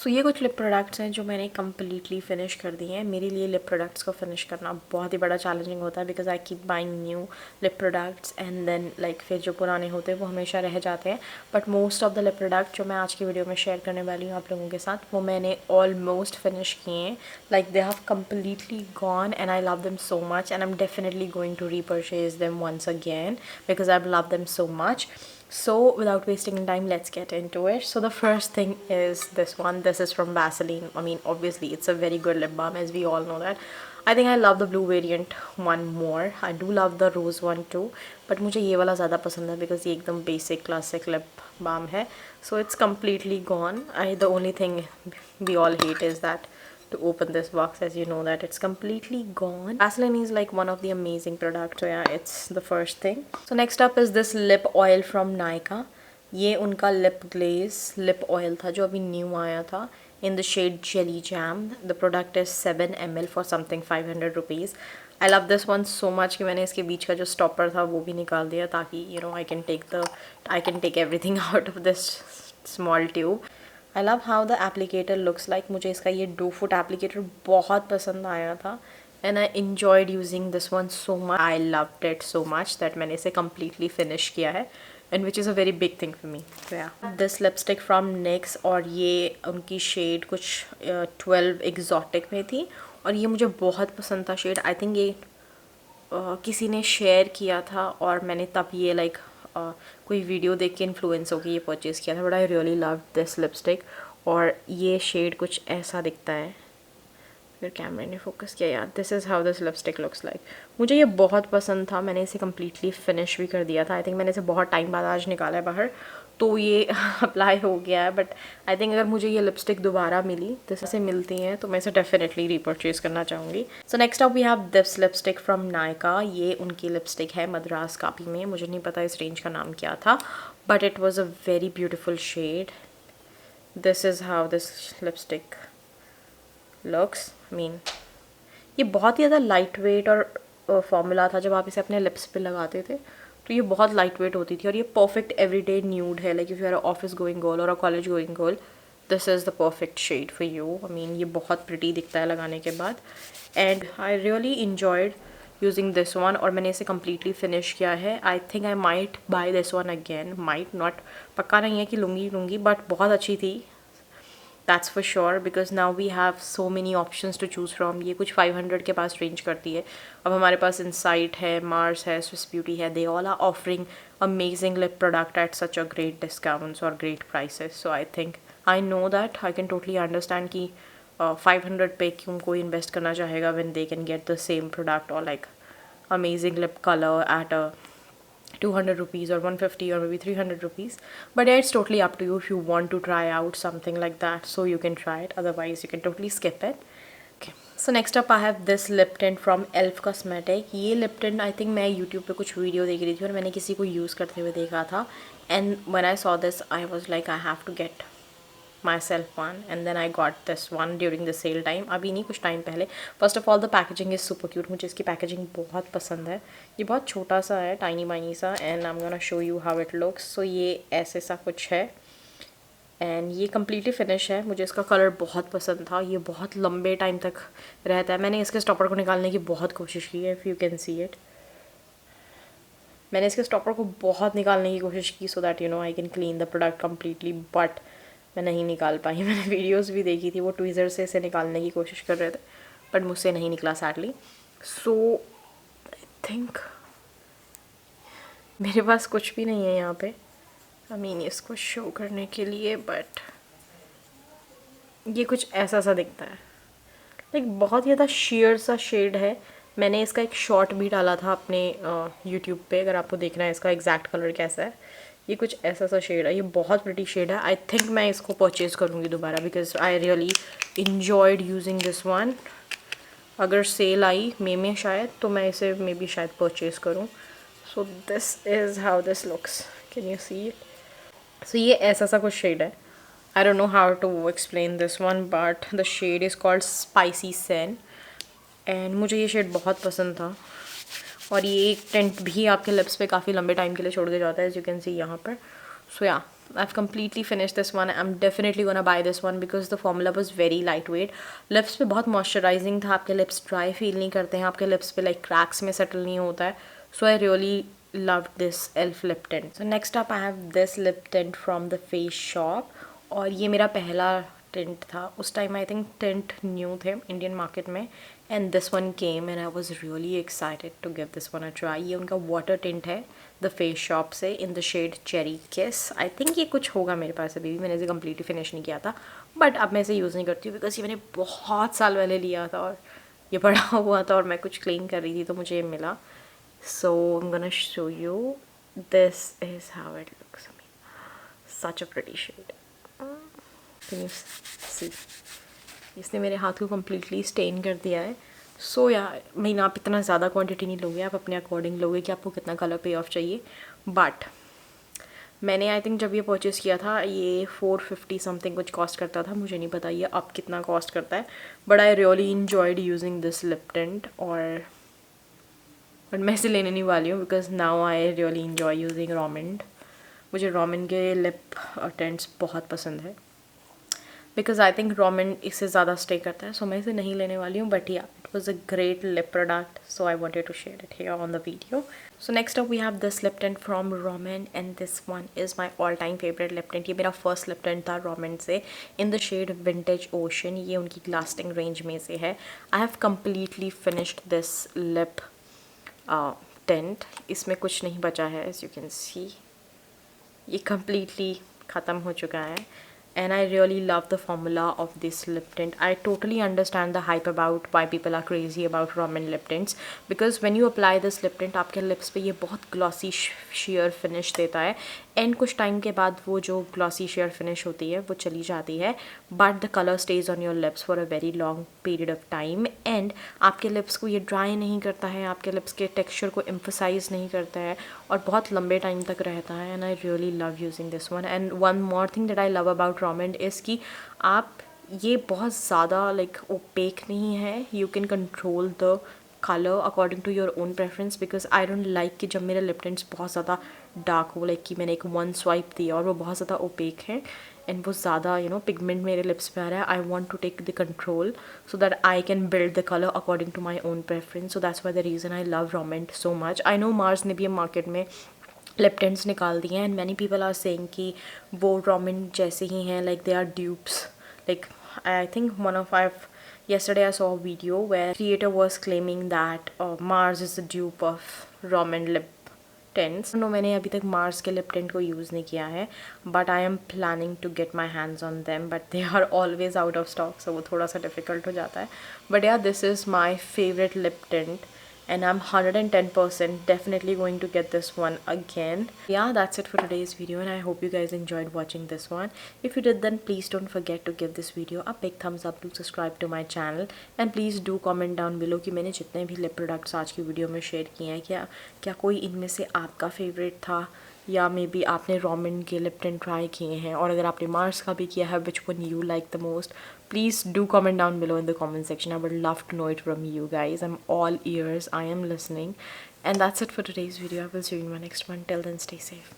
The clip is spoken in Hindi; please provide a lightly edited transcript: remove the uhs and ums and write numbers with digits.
सो ये कुछ लिप प्रोडक्ट्स हैं जो मैंने कम्प्लीटली फिनिश कर दिए हैं। मेरे लिए लिप प्रोडक्ट्स को फिनिश करना बहुत ही बड़ा चैलेंजिंग होता है because I keep buying new lip products and then like फिर जो पुराने होते हैं वो हमेशा रह जाते हैं। But most of the lip product जो मैं आज की वीडियो में शेयर करने वाली हूँ आप लोगों के साथ वो मैंने ऑलमोस्ट फिनिश किए हैं। Like they have completely gone and I love them so much and I am definitely going to repurchase them once again because I love them so much. So without wasting time, let's get into it. So the first thing is this one. This is from Vaseline. I mean, obviously it's a very good lip balm, as we all know that. I think I love the blue variant one more. I do love the rose one too, but मुझे ये वाला ज़्यादा पसंद है because ये एकदम basic classic lip balm है. So it's completely gone. The only thing we all hate is that to open this box, as you know that it's completely gone. Vaseline is like one of the amazing products, so yeah, it's the first thing. So next up is this lip oil from Nykaa. ये उनका lip glaze lip oil था जो अभी new आया था in the shade Jelly Jam. The product is 7 ml for something 500 rupees. I love this one so much कि मैंने इसके बीच का जो stopper था वो भी निकाल दिया ताकि you know I can take everything out of this small tube. I love how the applicator looks like. मुझे इसका ये 2 foot applicator बहुत पसंद आया था and I enjoyed using this one so much. I loved it so much that मैंने इसे completely finish किया है and which is a very big thing for me. So yeah, this lipstick from NYX और ये उनकी shade कुछ 12 exotic में थी और ये मुझे बहुत पसंद था shade. I think ये किसी ने शेयर किया था और मैंने तब ये लाइक कोई वीडियो देख के इन्फ्लुएंस होकर ये परचेज़ किया था. But I really love this lipstick और ये शेड कुछ ऐसा दिखता है. फिर कैमरे ने फोकस किया यार. This is how this lipstick looks like. मुझे ये बहुत पसंद था. मैंने इसे कम्प्लीटली फिनिश भी कर दिया था. आई थिंक मैंने इसे बहुत टाइम बाद आज निकाला है बाहर तो ये अप्लाई हो गया है. बट आई थिंक अगर मुझे ये लिपस्टिक दोबारा मिली जैसे से मिलती हैं तो मैं इसे डेफिनेटली रीपरचेज़ करना चाहूँगी. So next up we have this lipstick from Nykaa. ये उनकी लिपस्टिक है मद्रास कापी में. मुझे नहीं पता इस रेंज का नाम क्या था but it was a very beautiful shade. This is how this lipstick looks. Mean ये बहुत ही ज़्यादा लाइट वेट और फॉर्मूला था. जब आप इसे अपने लिप्स पे लगाते थे तो ये बहुत लाइट वेट होती थी और ये परफेक्ट एवरीडे न्यूड है. Like if you are office going girl और a college going girl this is the perfect shade for you. I mean ये बहुत प्रिटी दिखता है लगाने के बाद and I really enjoyed using this one और मैंने इसे कम्प्लीटली फिनिश किया है. I think I might buy this one again. Might not, पक्का नहीं है कि लूँगी बट बहुत अच्छी थी. That's for sure because now we have so many options to choose from. ये कुछ 500 के पास रेंज करती है. अब हमारे पास इनसाइट है, मार्स है, स्विस ब्यूटी है. They all are offering amazing lip product at such a great discounts और great prices. So I think I know that I can totally understand कि 500 पे क्यों कोई इन्वेस्ट करना चाहेगा when they can get the same product और like amazing lip colour at a 200 rupees or 150 or maybe 300 rupees. But yeah, it's totally up to you if you want to try out something like that, so you can try it. Otherwise you can totally skip it. Okay, so next up I have this lip tint from Elf Cosmetic. ये lip tint I think मैं YouTube पे कुछ वीडियो देख रही थी और मैंने किसी को यूज़ करते हुए देखा था and when I saw this I was like I have to get myself one and then I got this one during the sale time. अभी नहीं, कुछ टाइम पहले. First of all the packaging is super cute. मुझे इसकी पैकेजिंग बहुत पसंद है. ये बहुत छोटा सा है, टाइनी माइनी सा and I am gonna show you how it looks. So ये ऐसे सा कुछ है एंड ये कम्प्लीटली फिनिश है. मुझे इसका कलर बहुत पसंद था. ये बहुत लंबे टाइम तक रहता है. मैंने इसके स्टॉपर को निकालने की बहुत कोशिश की है. If you can see it, मैंने इसके स्टॉपर को बहुत निकालने की कोशिश की so that you know I can clean the product completely but मैं नहीं निकाल पाई. मैंने वीडियोस भी देखी थी, वो ट्वीज़र से इसे निकालने की कोशिश कर रहे थे बट मुझसे नहीं निकला सैडली. सो आई थिंक मेरे पास कुछ भी नहीं है यहाँ पे आई मीन इसको शो करने के लिए बट ये कुछ ऐसा सा दिखता है. लाइक बहुत ही ज़्यादा शेयर सा शेड है. मैंने इसका एक शॉर्ट भी डाला था अपने यूट्यूब पे, अगर आपको देखना है इसका एग्जैक्ट कलर कैसा है. ये कुछ ऐसा सा शेड है. ये बहुत प्रिटी शेड है. आई थिंक मैं इसको परचेज़ करूँगी दोबारा because I really enjoyed using this one. अगर सेल आई मे में शायद तो मैं इसे मे बी शायद परचेज़ करूँ. So this is how this looks. Can you see it? So ये ऐसा सा कुछ शेड है. I don't know how to explain this one but the shade is called spicy sand and मुझे ये शेड बहुत पसंद था. और ये एक टेंट भी आपके लिप्स पे काफ़ी लंबे टाइम के लिए छोड़ के जाता है, एज यू कैन सी यहाँ पर. सो या I've completely finished this one. I'm definitely gonna buy this one because the formula was very lightweight. Lips पे बहुत मॉइस्चराइजिंग था, आपके लिप्स ड्राई फील नहीं करते हैं, आपके लिप्स पे लाइक क्रैक्स में सेटल नहीं होता है. So I really loved this elf lip tint. So next up I have this lip tint from the Face Shop, और ये मेरा पहला टिंट था. उस time I think tint new थे इंडियन मार्केट में, and this one came and I was really excited to give this one a try. ये उनका वाटर टिंट है द फेस शॉप से, इन द शेड चेरी किस. आई थिंक ये कुछ होगा मेरे पास, अभी भी मैंने इसे कम्प्लीटली फिनिश नहीं किया था, बट अब मैं इसे यूज़ नहीं करती हूँ बिकॉज ये मैंने बहुत साल पहले लिया था और ये पड़ा हुआ था और मैं कुछ क्लीन कर रही थी तो मुझे ये मिला. So I am gonna show you. This is how it looks. I mean such a pretty shade. Can you see? इसने मेरे हाथ को कम्प्लीटली स्टेन कर दिया है. सो यार मैं आप इतना ज़्यादा क्वांटिटी नहीं लोगे, आप अपने अकॉर्डिंग लोगे कि आपको कितना कलर पे ऑफ चाहिए. बट मैंने आई थिंक जब ये परचेज़ किया था ये 450 समथिंग कुछ कॉस्ट करता था. मुझे नहीं पता ये अब कितना कॉस्ट करता है, but I really enjoyed using this lip tint. और बट मैं इसे लेने नहीं वाली हूँ because now I really enjoy using Romand. मुझे रोमेंड के लिप टिंट्स बहुत पसंद है बिकॉज आई थिंक रोमेंड इससे ज़्यादा स्टे करता है. सो मैं इसे नहीं लेने वाली हूँ, but yeah it was a great lip product, so I wanted to share it here on the video. So next up we have this lip tint from Romand and this one is my all time favourite lip tint. ये मेरा फर्स्ट लिप टिंट था रोमेंड से, in the shade vintage ocean. ये उनकी लास्टिंग रेंज में से है. I have completely finished this lip tint. इसमें कुछ नहीं बचा है, एज यू कैन सी ये कम्प्लीटली ख़त्म हो चुका है. And I really love the formula of this lip tint. I totally understand the hype about why people are crazy about Roman lip tints, because when you apply this lip tint आपके lips पे ये बहुत glossy sheer finish देता है, एंड कुछ टाइम के बाद वो जो glossy sheer finish होती है वो चली जाती है, but the color stays on your lips for a very long period of time, and आपके lips को ये dry नहीं करता है, आपके lips के texture को emphasize नहीं करता है और बहुत लंबे टाइम तक रहता है. And I really love using this one. And one more thing that I love about Romand is कि आप ये बहुत ज़्यादा लाइक ओपेक नहीं है. You can control the colour according to your own preference, because I don't like कि जब मेरे लिप टिंट्स बहुत ज़्यादा डार्क हो, लाइक कि मैंने एक वन स्वाइप दिया और वो बहुत ज़्यादा ओपेक है एंड वो ज़्यादा पिगमेंट मेरे लिप्स पे आ रहा है. I want to take the control so that I can build the colour according to my own preference. So that's why the reason I love Romand so much. I know Mars ने भी मार्केट में लिप टिंट्स निकाल दिए हैं and many people are saying कि वो रोमेंड जैसे ही हैं, like they are dupes. Like I think one of yesterday I saw a video where creator was claiming that Mars is the dupe of Roman lip tints. No, मैंने अभी तक Mars के lip tint को यूज़ नहीं किया है, but I am planning to get my hands on them, but they are always out of stock, so वो थोड़ा सा difficult हो जाता है. But yeah, this is my favorite lip tint. And I'm 110% definitely going to get this one again. Yeah, that's it for today's video and I hope you guys enjoyed watching this one. If you did, then please don't forget to give this video a big thumbs up, to subscribe to my channel and please do comment down below कि मैंने जितने भी लिप प्रोडक्ट्स आज की वीडियो में शेयर किए हैं क्या कोई इनमें से आपका फेवरेट था, या मे बी आपने रोमेंड के लिप टिंट ट्राई किए हैं, और अगर आपने मार्स का भी किया है, which one you like the most. Please do comment down below in the comment section. I would love to know it from you guys. I'm all ears. I am listening. And that's it for today's video. I will see you in my next one. Till then, stay safe.